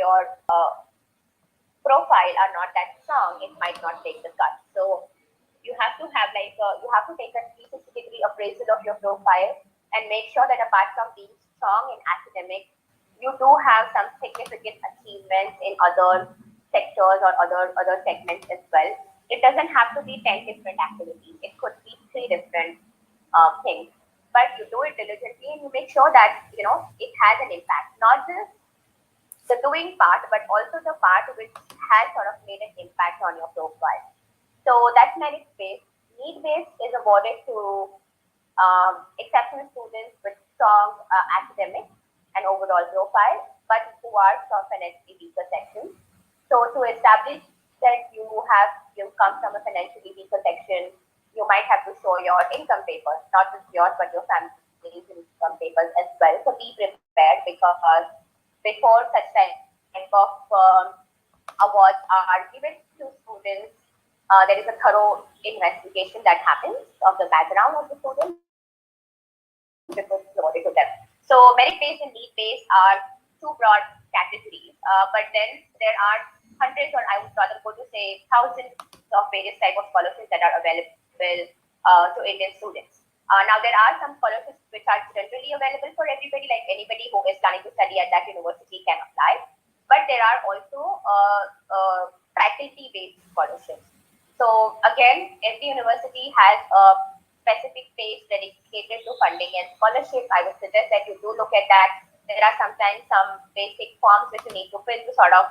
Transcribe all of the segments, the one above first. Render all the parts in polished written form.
your profile are not that strong, it might not take the cut. So you have to have you have to take a 360-degree appraisal of your profile and make sure that apart from being strong in academics, you do have some significant achievements in other sectors or other segments as well. It doesn't have to be 10 different activities. It could be 3 different things. But you do it diligently and you make sure that it has an impact, not just the doing part, but also the part which has sort of made an impact on your profile. So that's merit-based. Need-based is awarded to exceptional students with strong academic and overall profile, but who are from financially weaker sections. So to establish that you come from a financially weaker section, you might have to show your income papers, not just yours, but your family's income papers as well. So be prepared, because before such type of awards are given to students, there is a thorough investigation that happens of the background of the student before it's awarded to them. So merit-based and need-based are 2 broad categories, but then there are hundreds, or I would rather go to say thousands of various type of scholarships that are available to Indian students. Now, there are some scholarships which are generally available for everybody, like anybody who is planning to study at that university can apply. But there are also faculty-based scholarships. So again, every university has a specific page dedicated to funding and scholarship. I would suggest that you do look at that. There are sometimes some basic forms which you need to fill to sort of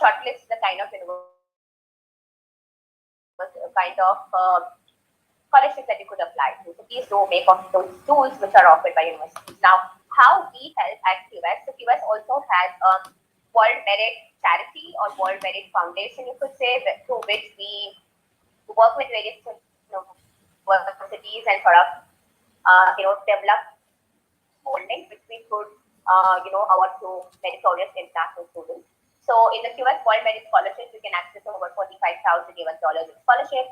shortlist the kind of scholarships that you could apply to. So please do make of those tools which are offered by universities. Now, how we help at QS? So QS also has a World Merit Charity or World Merit Foundation, you could say, through which we work with various universities and sort of develop funding which we could award to meritorious international students. So in the QS World Merit Scholarships, you can access over $45,000 in scholarship.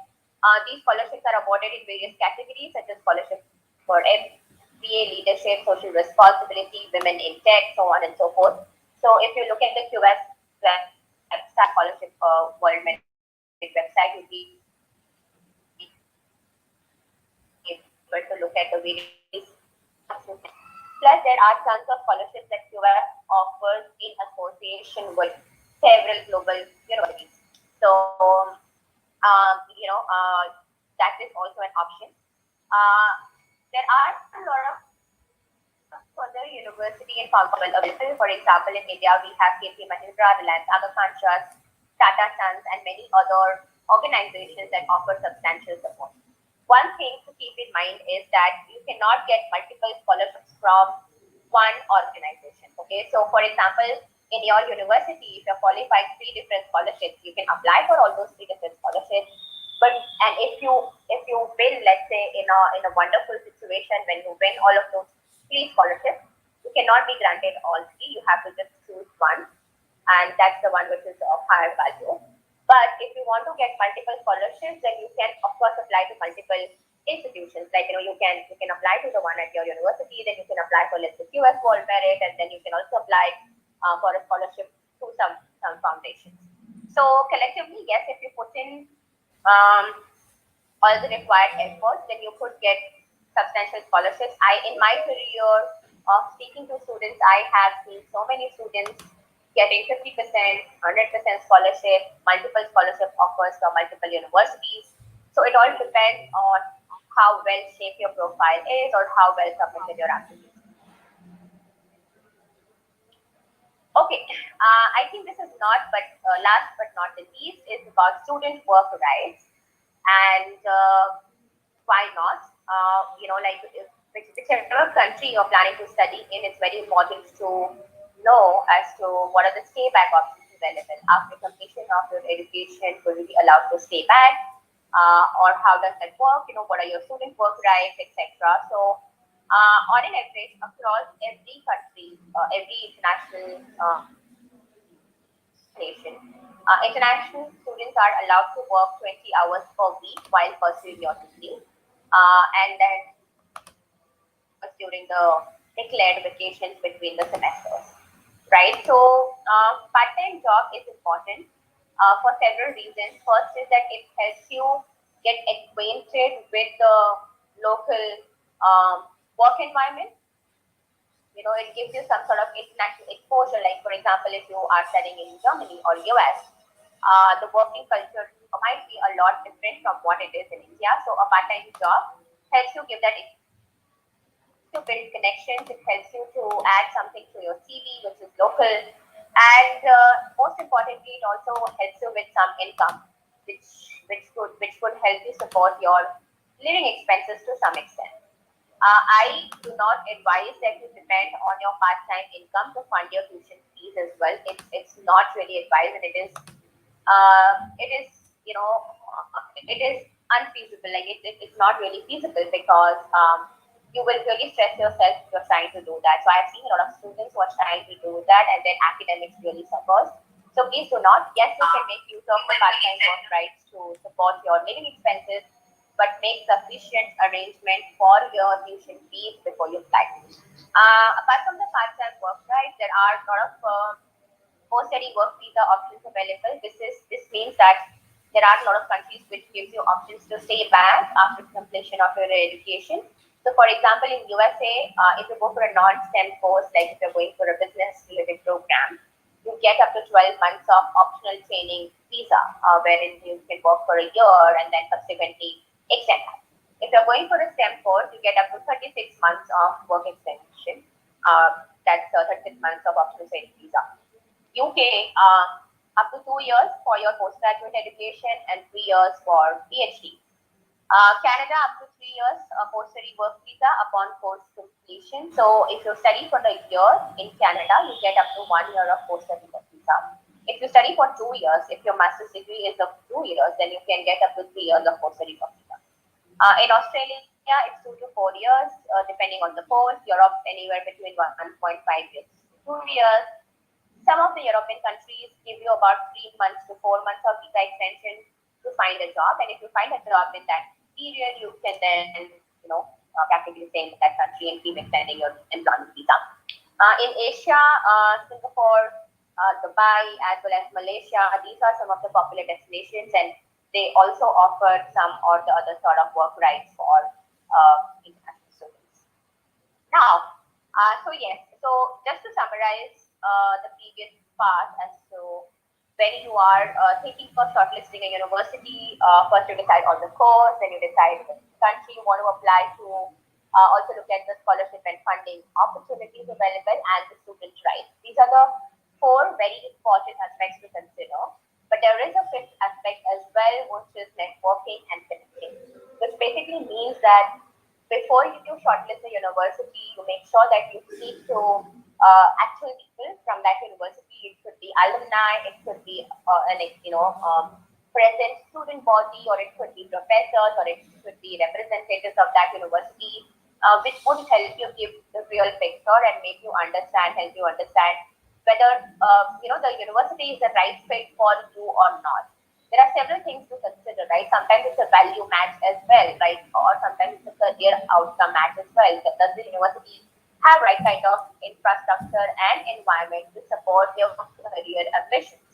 These scholarships are awarded in various categories, such as scholarships for MBA, leadership, social responsibility, women in tech, so on and so forth. So if you look at the QS website, scholarship World Merit website, you'll be able to look at the various. Plus, there are tons of scholarships that QS offers in association with several global universities. So, that is also an option. There are a lot of further university and foundation available. For example, in India, we have KP Mahindra, Reliance Aga Khan Trust, Tata Sons, and many other organizations that offer substantial support. One thing to keep in mind is that you cannot get multiple scholarships from one organization. Okay, so for example, in your university, if you're qualified 3 different scholarships, you can apply for all those 3 different scholarships. But if you win, let's say in a wonderful situation when you win all of those 3 scholarships, you cannot be granted all 3. You have to just choose one, and that's the one which is of higher value. But if you want to get multiple scholarships, then you can of course apply to multiple institutions. Like you can apply to the one at your university, then you can apply for, let's say, QS World Merit, and then you can also apply for a scholarship to some foundations. So collectively, yes, if you put in all the required efforts, then you could get substantial scholarships. In my career of speaking to students, I have seen so many students getting 50%, 100% scholarship, multiple scholarship offers from multiple universities. So it all depends on how well shaped your profile is or how well submitted your application. Okay, I think this is not, but last but not the least, is about student work rights. And why not? Whichever country you're planning to study in, it's very important to know as to what are the stay back options available. After completion of your education, will you be allowed to stay back? Or how does that work? What are your student work rights, etc. So, on an average, across every country, every international nation, international students are allowed to work 20 hours per week while pursuing your degree. And then during the declared vacations between the semesters. right? So, part-time job is important for several reasons. First is that it helps you get acquainted with the local work environment. It gives you some sort of international exposure. Like, for example, if you are studying in Germany or US, the working culture might be a lot different from what it is in India. So, a part-time job helps you give that to build connections. It helps you to add something to your CV, which is local, and most importantly, it also helps you with some income, which which could help you support your living expenses to some extent. I do not advise that you depend on your part-time income to fund your tuition fees as well. It's not really advised, and it is unfeasible. Like it's not really feasible because you will really stress yourself if you're trying to do that. So I've seen a lot of students who are trying to do that, and then academics really suffers. So please do not. Yes, you can make use of the part-time work rights to support your living expenses, but make sufficient arrangement for your tuition fees before you apply. Apart from the part-time work rights, there are a lot of post-study work visa options available. This means that there are a lot of countries which gives you options to stay back after completion of your education. So, for example, in USA, if you go for a non-STEM course, like if you're going for a business-related program, you get up to 12 months of optional training visa, wherein you can work for a year and then subsequently extend that. If you're going for a STEM course, you get up to 36 months of work extension. That's 36 months of optional training visa. UK, up to 2 years for your postgraduate education and 3 years for PhD. Canada, up to 3 years post-study work visa upon course completion. So if you study for the year in Canada, you get up to 1 year of post-study work visa. If you study for 2 years, if your master's degree is of 2 years, then you can get up to 3 years of post-study work visa. In Australia, it's 2 to 4 years, depending on the course. Europe, anywhere between 1.5 years to 2 years. Some of the European countries give you about 3 months to 4 months of visa extension to find a job, and if you find a job in that period, you can then, practically stay in that country and keep extending your employment visa. In Asia, Singapore, Dubai, as well as Malaysia, these are some of the popular destinations, and they also offer some or the other sort of work rights for international students. Now, so just to summarize the previous part as to when you are thinking for shortlisting a university, first you decide on the course, then you decide which country you want to apply to, also look at the scholarship and funding opportunities available and the student rights. These are the four very important aspects to consider. But there is a fifth aspect as well, which is networking and connecting, which basically means that before you do shortlist a university, you make sure that you speak to actual people from that university. It could be alumni, it could be present student body, or it could be professors, or it could be representatives of that university, which would help you give the real picture and make you understand, help you understand whether the university is the right fit for you or not. There are several things to consider, right? Sometimes it's a value match as well, right? Or sometimes it's a career outcome match as well. Does the university have right kind of infrastructure and environment to support your career ambitions?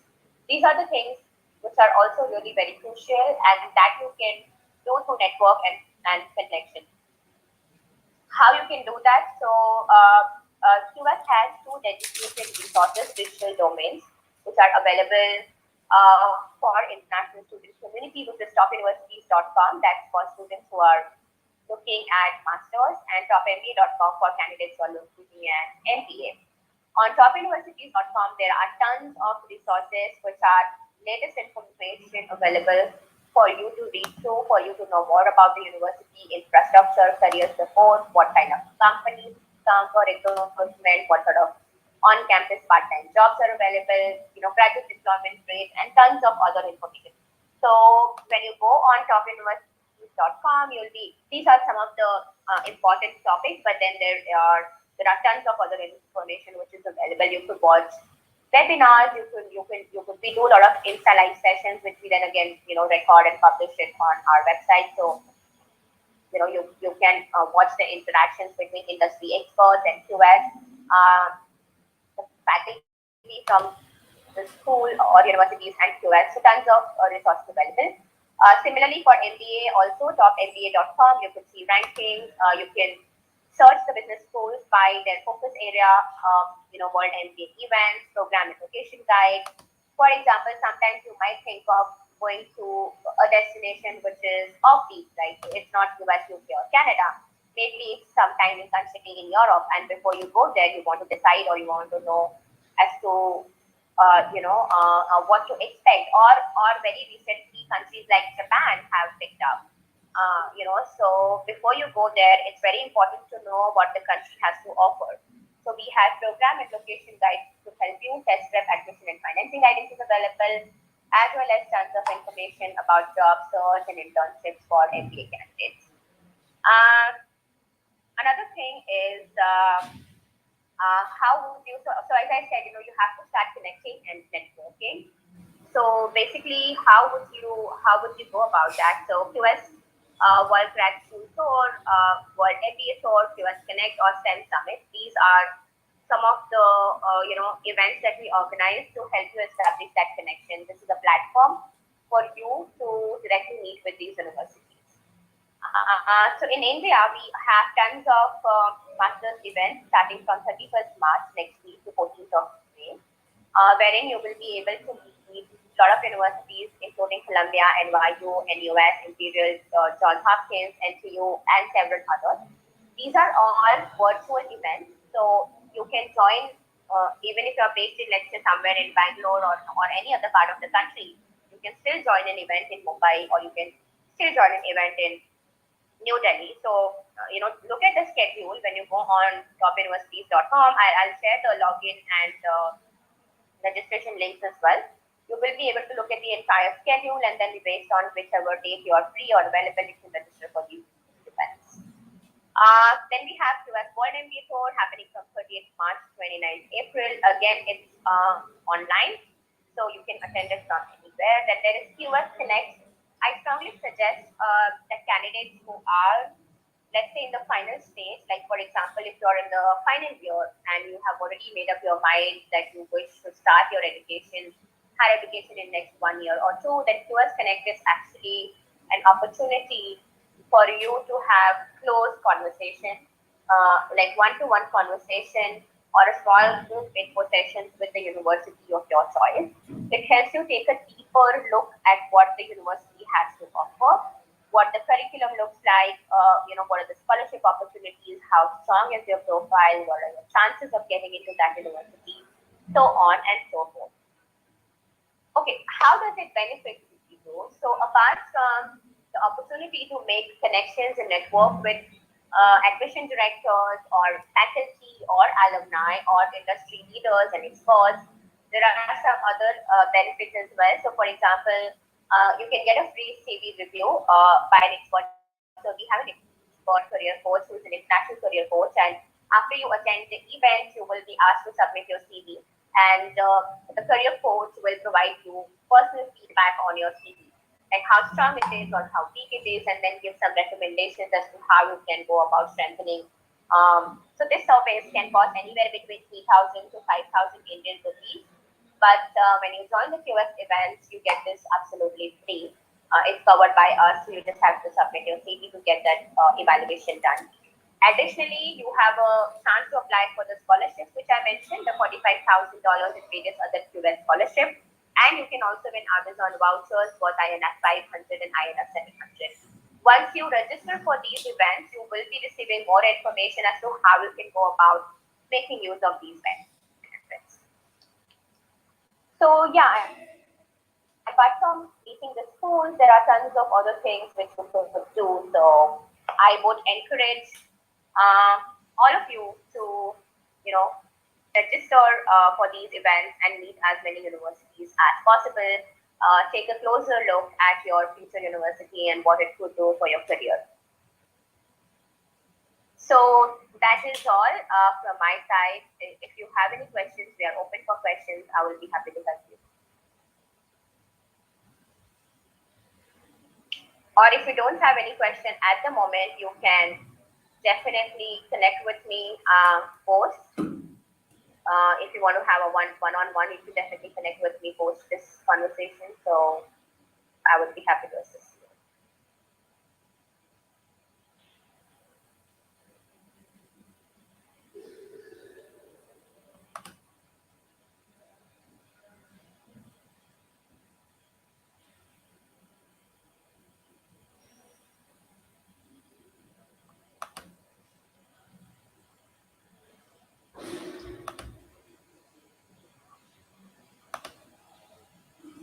These are the things which are also really very crucial, and that you can do through network and connection. How you can do that? So QS has two dedicated resources, digital domains, which are available for international student community, which is topuniversities.com. That's for students who are looking at masters, and topmba.com for candidates who are looking at MBA. On topuniversities.com, there are tons of resources which are latest information available for you to read through, for you to know more about the university infrastructure, career support, what kind of companies come for recruitment, what sort of on-campus part-time jobs are available, graduate employment rate, and tons of other information. So when you go on topuniversities.com, these are some of the important topics, but then there are tons of other information which is available. You could watch webinars, you could do a lot of Insta live sessions, which we then again record and publish it on our website. So you can watch the interactions between industry experts and QS. The faculty from the school or universities and QS. So tons of resources available. Similarly, for MBA, also topmba.com, you can see rankings. You can search the business schools by their focus area, World MBA events, program and location guide. For example, sometimes you might think of going to a destination which is offbeat, right? So it's not US, UK, or Canada. Maybe it's sometime in country in Europe, and before you go there, you want to decide or you want to know as to what to expect. Or very recently, countries like Japan have picked up. So before you go there, it's very important to know what the country has to offer. So we have program and location guides to help you. Test prep, admission, and financing guidance is available, as well as tons of information about job search and internships for MBA candidates. Another thing is how would you, so as I said, you have to start connecting and networking. So basically, how would you go about that? So QS World Grad School Tour, World MBA Tour, QS Connect, or STEM Summit. These are some of the events that we organize to help you establish that connection. This is a platform for you to directly meet with these universities. So in India, we have tons of masters events starting from 31st March next week to 14th of May, wherein you will be able to meet a lot of universities, including Columbia, NYU, NUS, Imperial, Johns Hopkins, NTU, and several others. These are all virtual events, so you can join even if you're based in, let's say, somewhere in Bangalore or any other part of the country. You can still join an event in Mumbai, or you can still join an event in New Delhi. So, look at the schedule when you go on topuniversities.com. I'll share the login and registration links as well. You will be able to look at the entire schedule, and then based on whichever date you are free or available, you can register for these events. Then we have QS World MBA Tour happening from 30th March to 29th April. Again, it's online, so you can attend it from anywhere. Then there is QS Connect. I strongly suggest that candidates who are, let's say, in the final stage, like for example, if you're in the final year and you have already made up your mind that you wish to start your education, higher education in next 1 year or two, then QS Connect is actually an opportunity for you to have close conversation, like one-to-one conversation or a small group info sessions with the university of your choice. It helps you take a deeper look at what the university has to offer, what the curriculum looks like, what are the scholarship opportunities, how strong is your profile, what are your chances of getting into that university, so on and so forth. Okay, how does it benefit you? So apart from the opportunity to make connections and network with admission directors or faculty or alumni or industry leaders and experts, there are some other benefits as well. So for example, you can get a free CV review by an expert. So we have an expert career coach who's an international career coach, and after you attend the event, you will be asked to submit your CV, and the career coach will provide you personal feedback on your CV, like how strong it is or how weak it is, and then give some recommendations as to how you can go about strengthening. So this service can cost anywhere between 3,000 to 5,000 Indian rupees. But when you join the QS events, you get this absolutely free. It's covered by us, so you just have to submit your CV to get that evaluation done. Additionally, you have a chance to apply for the scholarships, which I mentioned, the $45,000 and various other QS scholarships. And you can also win Amazon vouchers worth INR 500 and INR 700. Once you register for these events, you will be receiving more information as to how you can go about making use of these benefits. So yeah, apart from meeting the schools, there are tons of other things which you could do. So I would encourage all of you to, register for these events and meet as many universities as possible. Take a closer look at your future university and what it could do for your career. So that is all from my side. If you have any questions, we are open for questions. I will be happy to help you. Or if you don't have any question at the moment, you can definitely connect with me post. If you want to have a on one, you can definitely connect with me post this conversation. So I would be happy to assist you.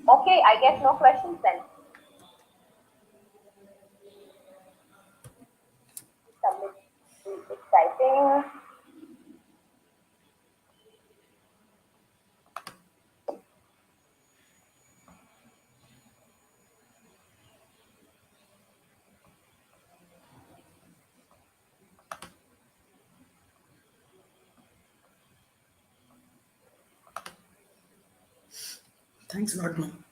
Okay, I guess no questions then. Submit is exciting. Thanks a lot, ma'am.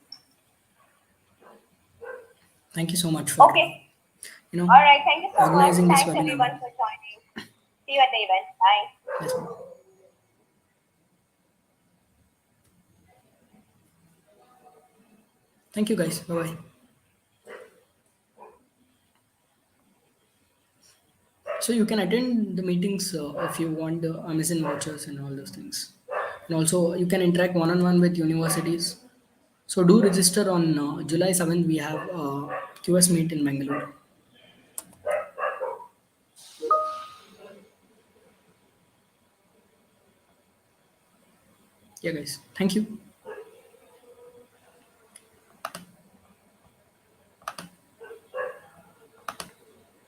Thank you so much for Okay. you know All right. Thank you so much. organizing this Thanks webinar, everyone ma'am. for joining. See you at the event. Bye. Yes, ma'am. Thank you, guys. Bye bye. So you can attend the meetings if you want the Amazon vouchers and all those things, and also you can interact one on one with universities. So do register on July 7th. We have QS meet in Bangalore. Yeah, guys. Thank you.